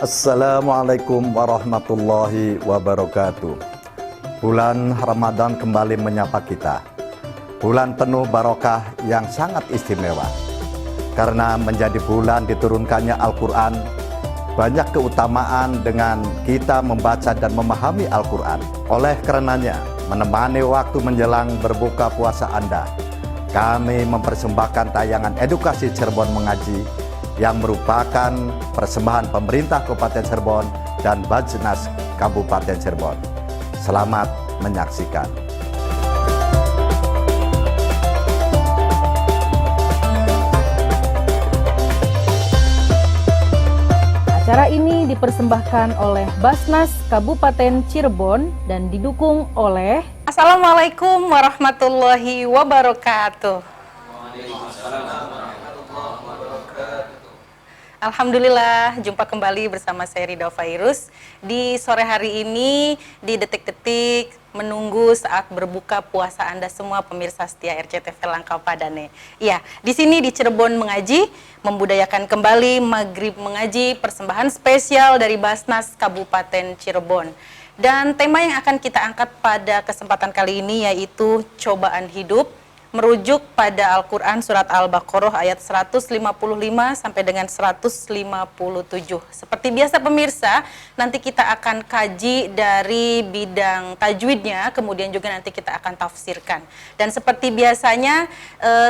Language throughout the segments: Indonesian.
Assalamualaikum warahmatullahi wabarakatuh. Bulan Ramadan kembali menyapa kita. Bulan penuh barokah yang sangat istimewa. Karena menjadi bulan diturunkannya Al-Quran, banyak keutamaan dengan kita membaca dan memahami Al-Quran. Oleh karenanya, menemani waktu menjelang berbuka puasa Anda, kami mempersembahkan tayangan edukasi Cirebon Mengaji yang merupakan persembahan pemerintah Kabupaten Cirebon dan Bajnas Kabupaten Cirebon. Selamat menyaksikan. Acara ini dipersembahkan oleh Basnas Kabupaten Cirebon dan didukung oleh Assalamualaikum warahmatullahi wabarakatuh. Alhamdulillah, jumpa kembali bersama saya Rida Fairuz di sore hari ini di detik-detik menunggu saat berbuka puasa Anda semua pemirsa setia RCTV Langkah Padane. Iya, di sini di Cirebon Mengaji membudayakan kembali Maghrib Mengaji, persembahan spesial dari Basnas Kabupaten Cirebon. Dan tema yang akan kita angkat pada kesempatan kali ini yaitu cobaan hidup, merujuk pada Al-Quran Surat Al-Baqarah ayat 155 sampai dengan 157. Seperti biasa pemirsa, nanti kita akan kaji dari bidang tajwidnya, kemudian juga nanti kita akan tafsirkan. Dan seperti biasanya,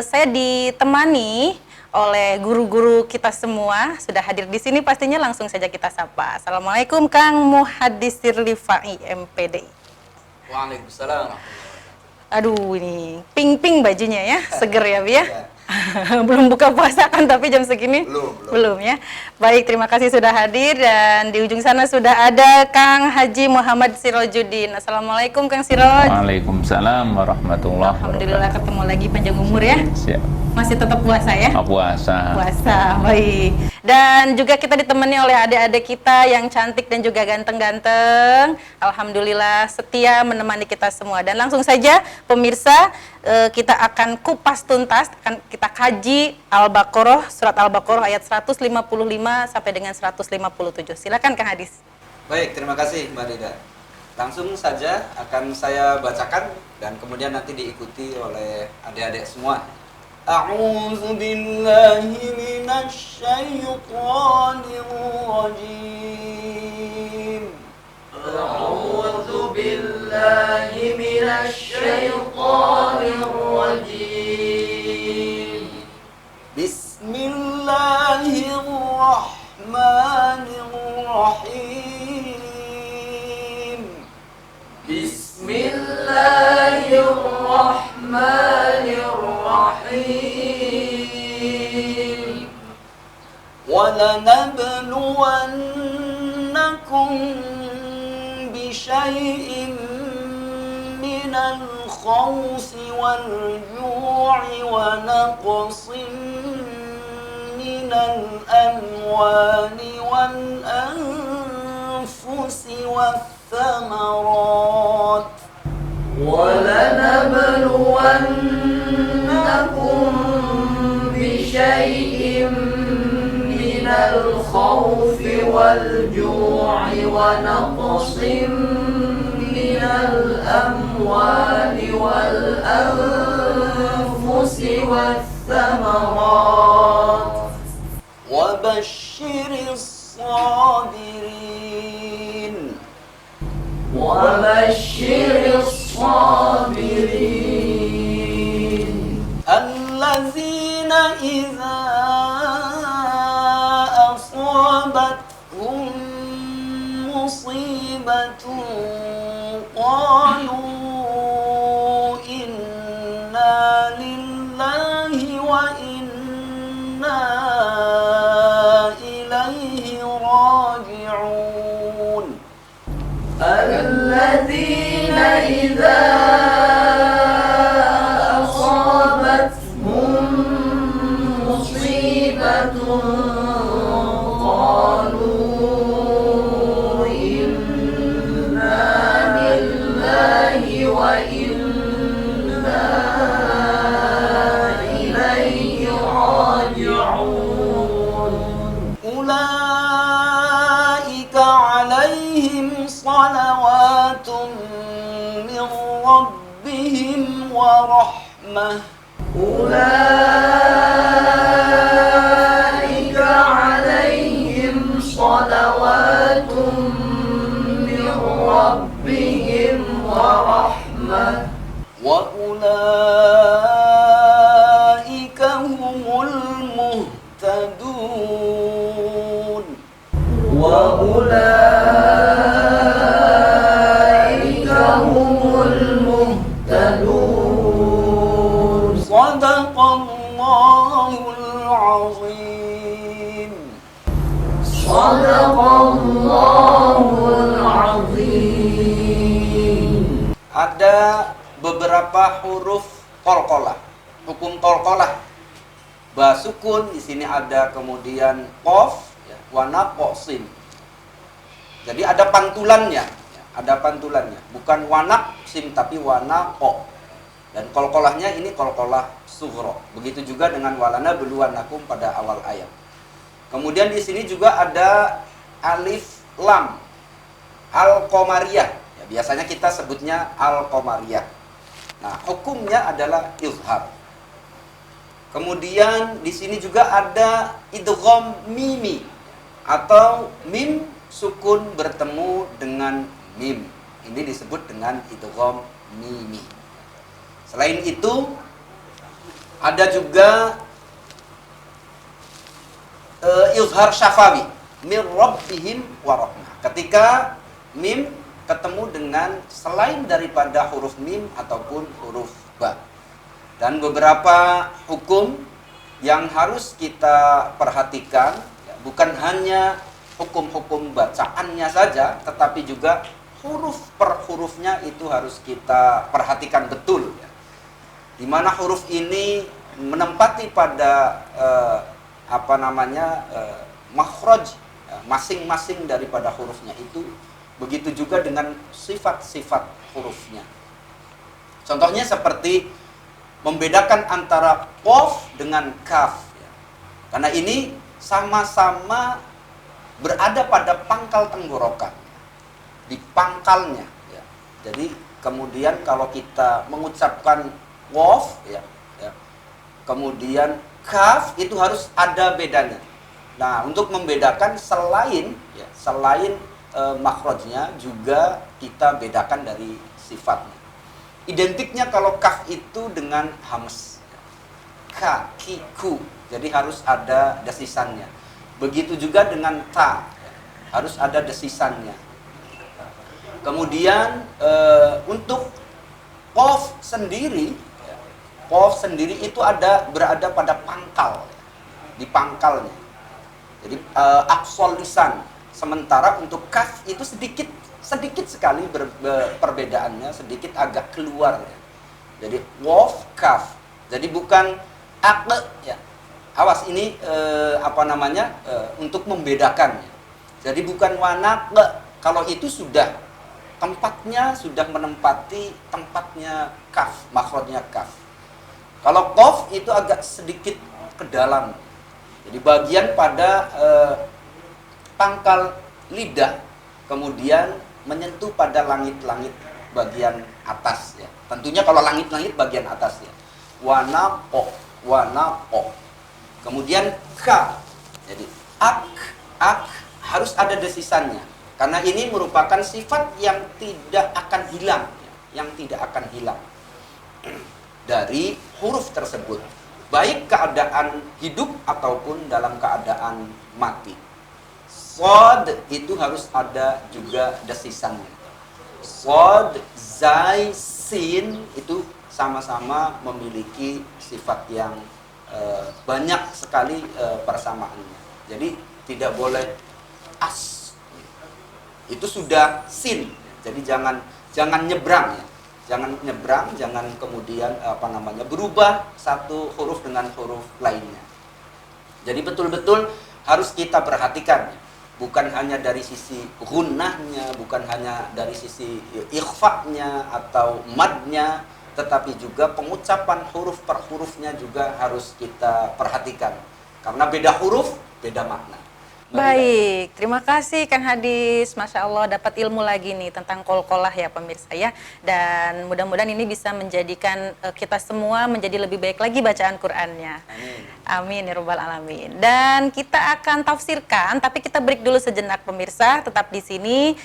saya ditemani oleh guru-guru kita semua, sudah hadir di sini pastinya langsung saja kita sapa. Assalamualaikum Kang Muhaddisir Rifai MPD. Waalaikumsalam. Aduh, ini pink-pink bajunya ya, seger ya Bi ya. Belum buka puasa kan tapi jam segini? Belum ya. Baik, terima kasih sudah hadir dan di ujung sana sudah ada Kang Haji Muhammad Sirojuddin. Assalamualaikum Kang Siroj. Waalaikumsalam warahmatullahi wabarakatuh. Alhamdulillah ketemu lagi panjang umur ya. Siap. Masih tetap puasa ya? Puasa. Puasa, baik. Dan juga kita ditemani oleh adik-adik kita yang cantik dan juga ganteng-ganteng. Alhamdulillah setia menemani kita semua. Dan langsung saja pemirsa, kita akan kupas tuntas, akan kita kaji Al-Baqarah, surat Al-Baqarah ayat 155 sampai dengan 157. Silakan Kang Hadis. Baik, terima kasih Mbak Rida. Langsung saja akan saya bacakan dan kemudian nanti diikuti oleh adik-adik semua. A'udzu billahi minasy syaithanir rajim. A'udzu billahi minasy syaithanir rajim. Bismillahirrahmanirrahim. Bismillahirrahmanirrahim. وَلَنَبْلُوَنَّكُمْ بِشَيْءٍ مِّنَ الْخَوْفِ وَالْجُوعِ وَنَقْصٍ مِّنَ الْأَمْوَالِ وَالْأَنفُسِ وَالثَّمَرَاتِ وَلَنَبْلُوَنَّكُمْ بِشَيْءٍ مِّنَ الْخَوْفِ وَالْجُوعِ وَنَقْصٍ مِّنَ الْأَمْوَالِ وَالْأَنفُسِ وَالثَّمَرَاتِ وَبَشِّرِ الصَّابِرِينَ الَّذِينَ إِذَا أَصَابَتْهُم مُّصِيبَةٌ قَالُوا إِنَّا لِلَّهِ وَإِنَّا إِلَيْهِ راجعون. الَّذِينَ إِذَا أَصَابَتْهُم مُّصِيبَةٌ قَالُوا إِنَّا لِلَّهِ وَإِنَّا إِلَيْهِ راجعون. أولئك صلوات من ربهم ورحمة أولئك عليهم صلوات من ربهم ورحمة وأولئك هم المهتدون وأولئك هم المهتدون صدق الله العظيم صدق الله العظيم. Ada beberapa huruf qalqalah, hukum qalqalah. Ba sukun di sini ada, kemudian qaf, ya, wa naqsin. Jadi ada pantulannya, ya, ada pantulannya. Bukan wa naqsin tapi wa naqo. Dan qalqalahnya ini qalqalah sughra. Begitu juga dengan walana beluanakum pada awal ayat. Kemudian di sini juga ada alif lam al-qamariyah. Ya, biasanya kita sebutnya al-qamariyah. Nah, hukumnya adalah izhar. Kemudian di sini juga ada idgham mimi atau mim sukun bertemu dengan mim. Ini disebut dengan idgham mimi. Selain itu ada juga izhar syafawi min rabbihim wa rahmah. Ketika mim ketemu dengan selain daripada huruf mim ataupun huruf ba. Dan beberapa hukum yang harus kita perhatikan, ya, bukan hanya hukum-hukum bacaannya saja, tetapi juga huruf per hurufnya itu harus kita perhatikan betul, ya. Di mana huruf ini menempati pada makhraj, ya, masing-masing daripada hurufnya itu. Begitu juga dengan sifat-sifat hurufnya. Contohnya seperti membedakan antara qaf dengan kaf, ya. Karena ini sama-sama berada pada pangkal tenggorokan, di pangkalnya, ya. Jadi kemudian kalau kita mengucapkan qaf, ya, kemudian kaf itu harus ada bedanya. Nah, untuk membedakan selain makhrajnya juga kita bedakan dari sifatnya. Identiknya kalau kaf itu dengan hams, ka, ki, ku. Jadi harus ada desisannya. Begitu juga dengan ta, harus ada desisannya. Kemudian untuk qaf sendiri itu berada pada pangkal, di pangkalnya. Jadi aqsal lisan. Sementara untuk kaf itu sedikit sekali perbedaannya, sedikit agak keluar, ya. Jadi qaf kaf. Jadi bukan aq, ya. Awas ini untuk membedakannya. Jadi bukan wanaq. Kalau itu sudah menempati tempatnya kaf, makhrajnya kaf. Kalau qaf itu agak sedikit ke dalam. Jadi bagian pada pangkal lidah, kemudian menyentuh pada langit-langit bagian atas, ya. Tentunya kalau langit-langit bagian atas, ya. Wanaqo. Kemudian ka. Jadi ak harus ada desisannya. Karena ini merupakan sifat yang tidak akan hilang, ya. Yang tidak akan hilang dari huruf tersebut, baik keadaan hidup ataupun dalam keadaan mati. Shad itu harus ada juga desisannya. Shad, zai, sin itu sama-sama memiliki sifat yang banyak sekali persamaannya. Jadi tidak boleh as. Itu sudah sin. Jadi jangan nyebrang, ya. Jangan nyebrang, jangan kemudian berubah satu huruf dengan huruf lainnya. Jadi betul-betul harus kita perhatikan. Bukan hanya dari sisi gunnahnya, bukan hanya dari sisi ikhfa'nya atau madnya, tetapi juga pengucapan huruf per hurufnya juga harus kita perhatikan. Karena beda huruf, beda makna. Baik, terima kasih Kang Hadis. Masya Allah dapat ilmu lagi nih tentang kolkolah ya pemirsa ya. Dan mudah-mudahan ini bisa menjadikan kita semua menjadi lebih baik lagi bacaan Qur'annya. Amin ya Rabbal Alamin. Dan kita akan tafsirkan, tapi kita break dulu sejenak pemirsa. Tetap di sini.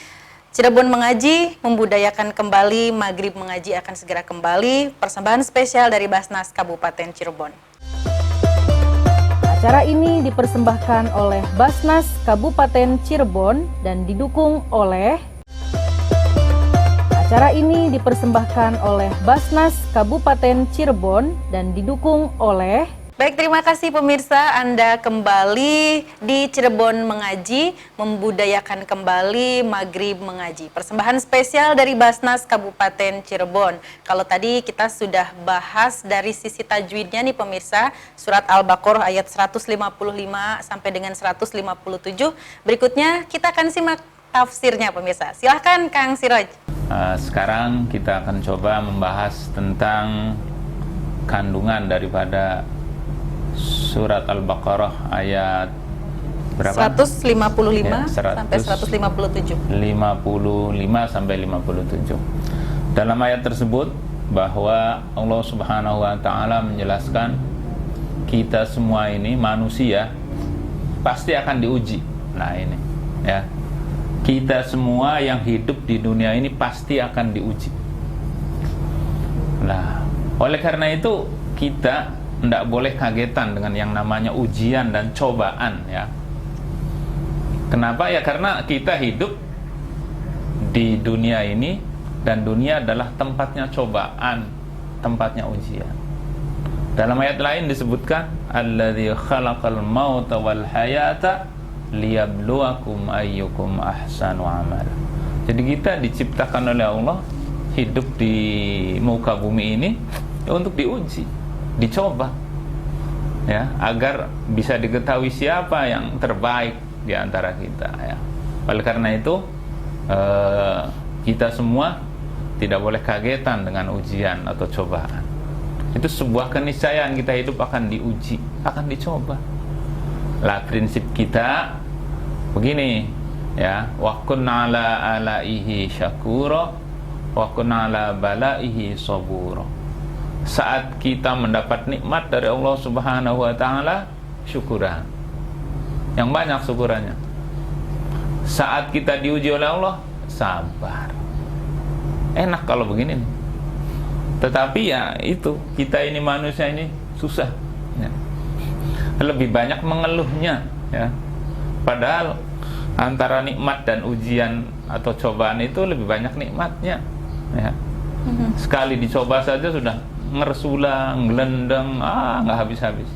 Cirebon Mengaji membudayakan kembali, Maghrib Mengaji akan segera kembali. Persembahan spesial dari Basnas Kabupaten Cirebon. Acara ini dipersembahkan oleh Basnas Kabupaten Cirebon dan didukung oleh Acara ini dipersembahkan oleh Basnas Kabupaten Cirebon dan didukung oleh Baik, terima kasih pemirsa, Anda kembali di Cirebon Mengaji, membudayakan kembali Maghrib Mengaji. Persembahan spesial dari Basnas Kabupaten Cirebon. Kalau tadi kita sudah bahas dari sisi tajwidnya nih pemirsa, surat Al-Baqarah ayat 155 sampai dengan 157. Berikutnya kita akan simak tafsirnya pemirsa. Silahkan Kang Siroj. Sekarang kita akan coba membahas tentang kandungan daripada surat Al-Baqarah ayat berapa? 155 Ya, sampai 157. 55 sampai 57. Dalam ayat tersebut bahwa Allah Subhanahu wa taala menjelaskan kita semua ini manusia pasti akan diuji. Nah, ini ya. Kita semua yang hidup di dunia ini pasti akan diuji. Nah, oleh karena itu kita tidak boleh kagetan dengan yang namanya ujian dan cobaan ya. Kenapa ya? Karena kita hidup di dunia ini dan dunia adalah tempatnya cobaan, tempatnya ujian. Dalam ayat lain disebutkan alladzi khalaqal mauta wal hayata liyabluwakum ayyukum ahsanu amala. Jadi kita diciptakan oleh Allah hidup di muka bumi ini untuk diuji, dicoba ya, agar bisa diketahui siapa yang terbaik di antara kita ya. Oleh karena itu kita semua tidak boleh kagetan dengan ujian atau cobaan. Itu sebuah keniscayaan kita hidup akan diuji, akan dicoba. Lah prinsip kita begini ya, wa kun ala alaihi syakura wa kun ala balaihi sabura. Saat kita mendapat nikmat dari Allah Subhanahu wa taala, syukuran. Yang banyak syukurannya. Saat kita diuji oleh Allah, sabar. Enak kalau begini. Tetapi ya itu, kita ini manusia ini susah ya. Lebih banyak mengeluhnya ya. Padahal antara nikmat dan ujian atau cobaan itu lebih banyak nikmatnya ya. Sekali dicoba saja sudah ngersula, ngelendeng, nggak habis-habis.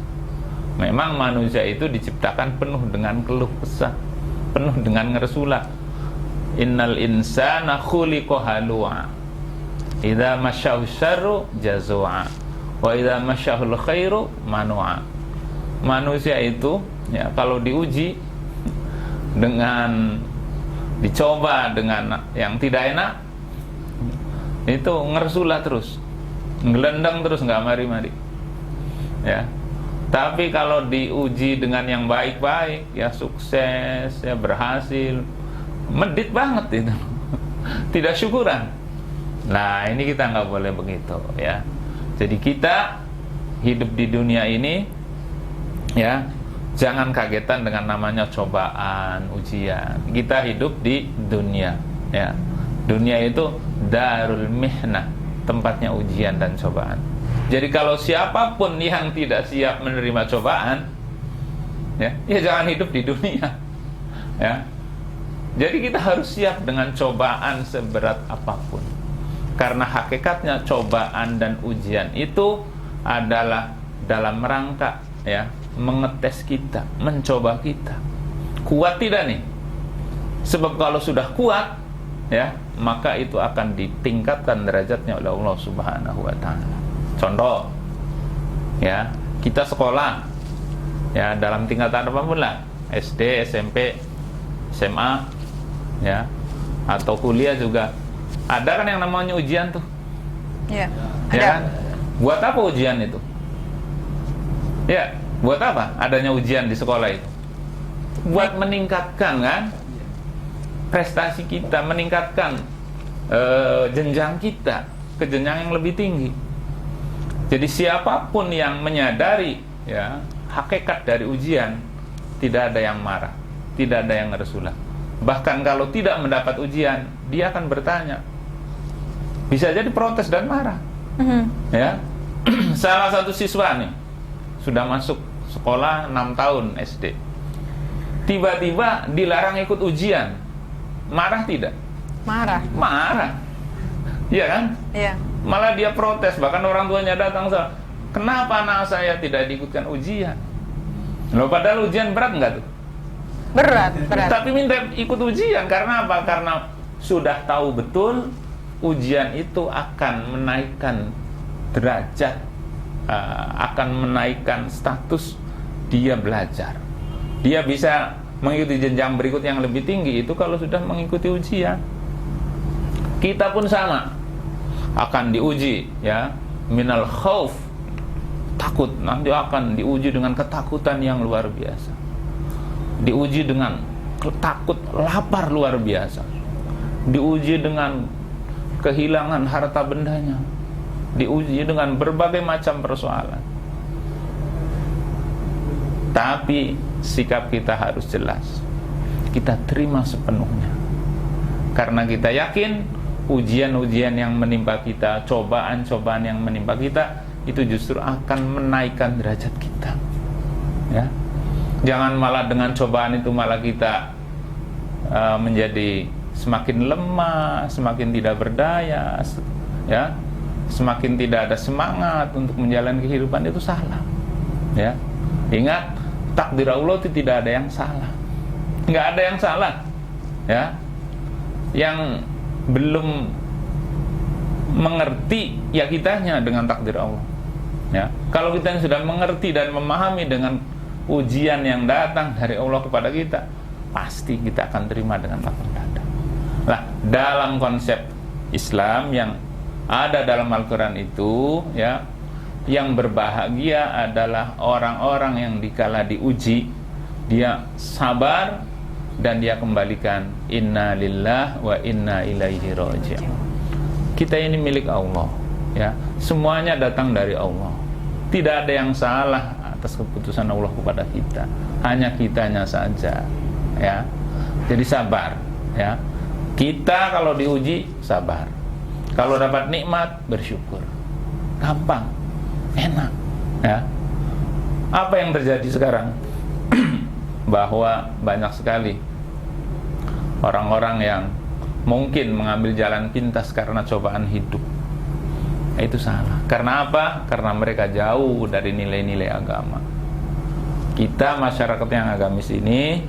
Memang manusia itu diciptakan penuh dengan keluh kesah, penuh dengan ngersula. Innal insana khuliqa halu'a, idza masyahu syarru jazua, wa idza masyahul khairu manu'a. Manusia itu ya kalau diuji dengan dicoba dengan yang tidak enak, itu ngersula terus, ngelendang terus, nggak mari-mari ya. Tapi kalau diuji dengan yang baik-baik ya, sukses ya, berhasil, medit banget itu tidak syukuran. Nah ini kita nggak boleh begitu ya. Jadi kita hidup di dunia ini ya, jangan kagetan dengan namanya cobaan, ujian. Kita hidup di dunia ya. Dunia itu darul mihnah, tempatnya ujian dan cobaan. Jadi kalau siapapun yang tidak siap menerima cobaan ya jangan hidup di dunia ya. Jadi kita harus siap dengan cobaan seberat apapun. Karena hakikatnya cobaan dan ujian itu adalah dalam rangka ya mengetes kita, mencoba kita. Kuat tidak nih? Sebab kalau sudah kuat ya, maka itu akan ditingkatkan derajatnya oleh Allah Subhanahu wa taala. Contoh ya, kita sekolah ya dalam tingkatan apapun lah, SD, SMP, SMA ya, atau kuliah juga ada kan yang namanya ujian tuh. Ya, Ya ada. kan? Buat apa ujian itu? Ya, buat apa adanya ujian di sekolah itu? buat meningkatkan kan prestasi kita, meningkatkan jenjang kita ke jenjang yang lebih tinggi. Jadi siapapun yang menyadari ya hakikat dari ujian, tidak ada yang marah, tidak ada yang ngeresulah. Bahkan kalau tidak mendapat ujian, dia akan bertanya, bisa jadi protes dan marah. Ya, salah satu siswa nih sudah masuk sekolah 6 tahun SD, tiba-tiba dilarang ikut ujian, marah tidak? Marah, iya kan? Iya. Malah dia protes, bahkan orang tuanya datang, kenapa anak saya tidak diikutkan ujian? Loh, padahal ujian berat nggak tuh? Berat. Tapi minta ikut ujian, karena apa? Karena sudah tahu betul ujian itu akan menaikkan derajat, akan menaikkan status dia belajar. Dia bisa mengikuti jenjang berikut yang lebih tinggi itu kalau sudah mengikuti ujian. Kita pun sama, akan diuji ya, minal khauf, takut, nanti akan diuji dengan ketakutan yang luar biasa, diuji dengan takut lapar luar biasa, diuji dengan kehilangan harta bendanya, diuji dengan berbagai macam persoalan. Tapi sikap kita harus jelas, kita terima sepenuhnya, karena kita yakin ujian-ujian yang menimpa kita, cobaan-cobaan yang menimpa kita itu justru akan menaikkan derajat kita. Ya, jangan malah dengan cobaan itu malah kita menjadi semakin lemah, semakin tidak berdaya, ya, semakin tidak ada semangat untuk menjalani kehidupan. Itu salah. Ya, ingat, takdir Allah itu tidak ada yang salah, nggak ada yang salah. Ya, yang belum mengerti ya kitanya dengan takdir Allah. Ya, kalau kita sudah mengerti dan memahami dengan ujian yang datang dari Allah kepada kita, pasti kita akan terima dengan lapang dada. Nah, dalam konsep Islam yang ada dalam Al-Quran itu, ya, yang berbahagia adalah orang-orang yang dikala diuji, dia sabar dan dia kembalikan inna lillah wa inna ilaihi raji'un. Kita ini milik Allah, ya, semuanya datang dari Allah. Tidak ada yang salah atas keputusan Allah kepada kita, hanya kitanya saja, ya. Jadi sabar, ya. Kita kalau diuji sabar, kalau dapat nikmat bersyukur, gampang, enak, ya. Apa yang terjadi sekarang? Bahwa banyak sekali orang-orang yang mungkin mengambil jalan pintas karena cobaan hidup. Itu salah. Karena apa? Karena mereka jauh dari nilai-nilai agama. Kita masyarakat yang agamis ini,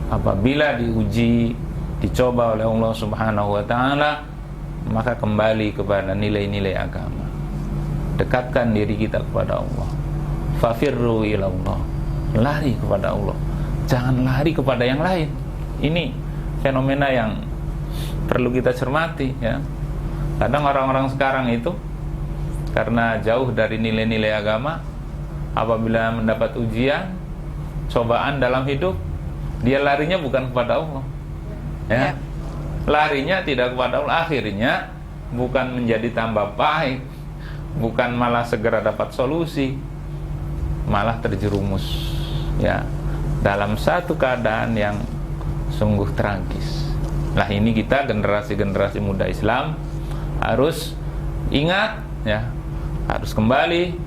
apabila diuji, dicoba oleh Allah Subhanahu wa ta'ala, maka kembali kepada nilai-nilai agama. Dekatkan diri kita kepada Allah. Fafirru ilallah, lari kepada Allah, jangan lari kepada yang lain. Ini fenomena yang perlu kita cermati, ya. Kadang orang-orang sekarang itu karena jauh dari nilai-nilai agama, apabila mendapat ujian, cobaan dalam hidup, dia larinya bukan kepada Allah, ya. Larinya tidak kepada Allah, akhirnya bukan menjadi tambah baik, bukan malah segera dapat solusi, malah terjerumus, ya, dalam satu keadaan yang sungguh tragis. Nah, ini kita generasi-generasi muda Islam harus ingat, ya, harus kembali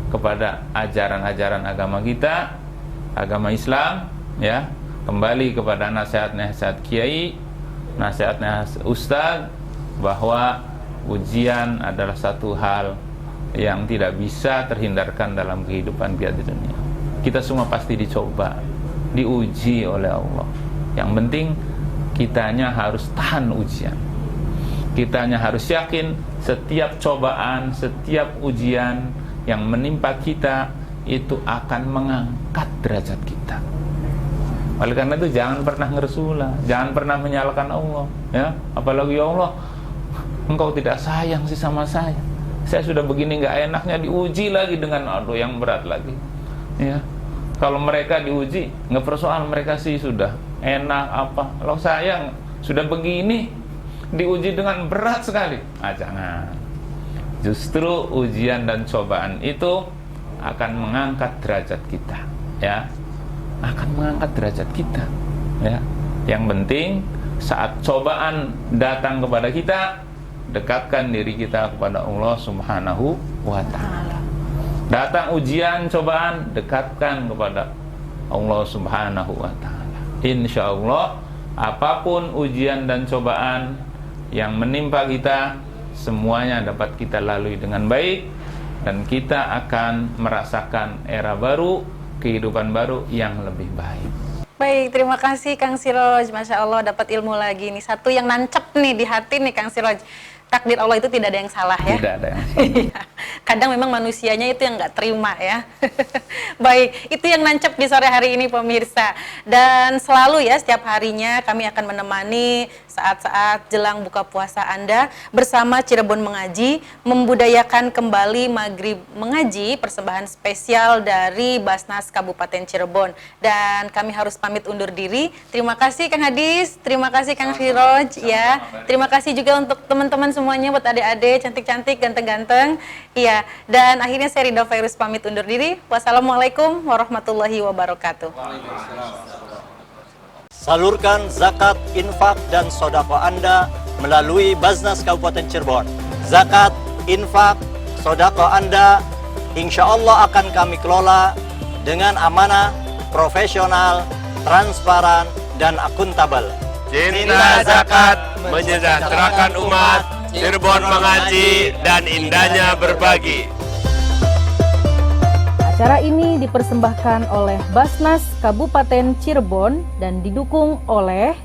kepada ajaran-ajaran agama kita, agama Islam, ya, kembali kepada nasihat-nasihat kiai, nasihat-nasihat ustaz, bahwa ujian adalah satu hal yang tidak bisa terhindarkan dalam kehidupan kita di dunia. Kita semua pasti dicoba, diuji oleh Allah. Yang penting kitanya harus tahan ujian. Kitanya harus yakin setiap cobaan, setiap ujian yang menimpa kita itu akan mengangkat derajat kita. Oleh karena itu jangan pernah ngeresulah, jangan pernah menyalahkan Allah, ya. Apalagi ya Allah, Engkau tidak sayang sih sama saya. Saya sudah begini nggak enaknya diuji lagi dengan aduh yang berat lagi, ya. Kalau mereka diuji, nggak persoal, mereka sih sudah enak apa. Kalau saya sudah begini, diuji dengan berat sekali. Jangan. Justru ujian dan cobaan itu akan mengangkat derajat kita, ya. Akan mengangkat derajat kita, ya. Yang penting saat cobaan datang kepada kita, dekatkan diri kita kepada Allah Subhanahu wa Ta'ala. Datang ujian, cobaan, dekatkan kepada Allah Subhanahu wa Ta'ala. Insya Allah, apapun ujian dan cobaan yang menimpa kita, semuanya dapat kita lalui dengan baik, dan kita akan merasakan era baru, kehidupan baru yang lebih baik. Baik, terima kasih Kang Siroj. Masya Allah, dapat ilmu lagi nih. Satu yang nancep nih di hati nih Kang Siroj. Takdir Allah itu tidak ada yang salah, ya. Tidak ada yang salah. Kadang memang manusianya itu yang nggak terima, ya. Baik, itu yang nancep di sore hari ini pemirsa. Dan selalu ya, setiap harinya kami akan menemani saat-saat jelang buka puasa Anda bersama Cirebon Mengaji, membudayakan kembali Maghrib Mengaji, persembahan spesial dari Basnas Kabupaten Cirebon. Dan kami harus pamit undur diri. Terima kasih Kang Hadis, terima kasih Kang Siroj, ya. Terima kasih juga untuk teman-teman semuanya, buat adik-adik cantik-cantik, ganteng-ganteng. Iya, dan akhirnya saya Rida Fairuz pamit undur diri. Wassalamualaikum warahmatullahi wabarakatuh. Salurkan zakat, infak, dan sodako Anda melalui Basnas Kabupaten Cirebon. Zakat, infak, sodako Anda insya Allah akan kami kelola dengan amanah, profesional, transparan, dan akuntabel. Cinta zakat menyejahterakan umat, Cirebon mengaji, dan indahnya berbagi. Acara ini dipersembahkan oleh Basnas Kabupaten Cirebon dan didukung oleh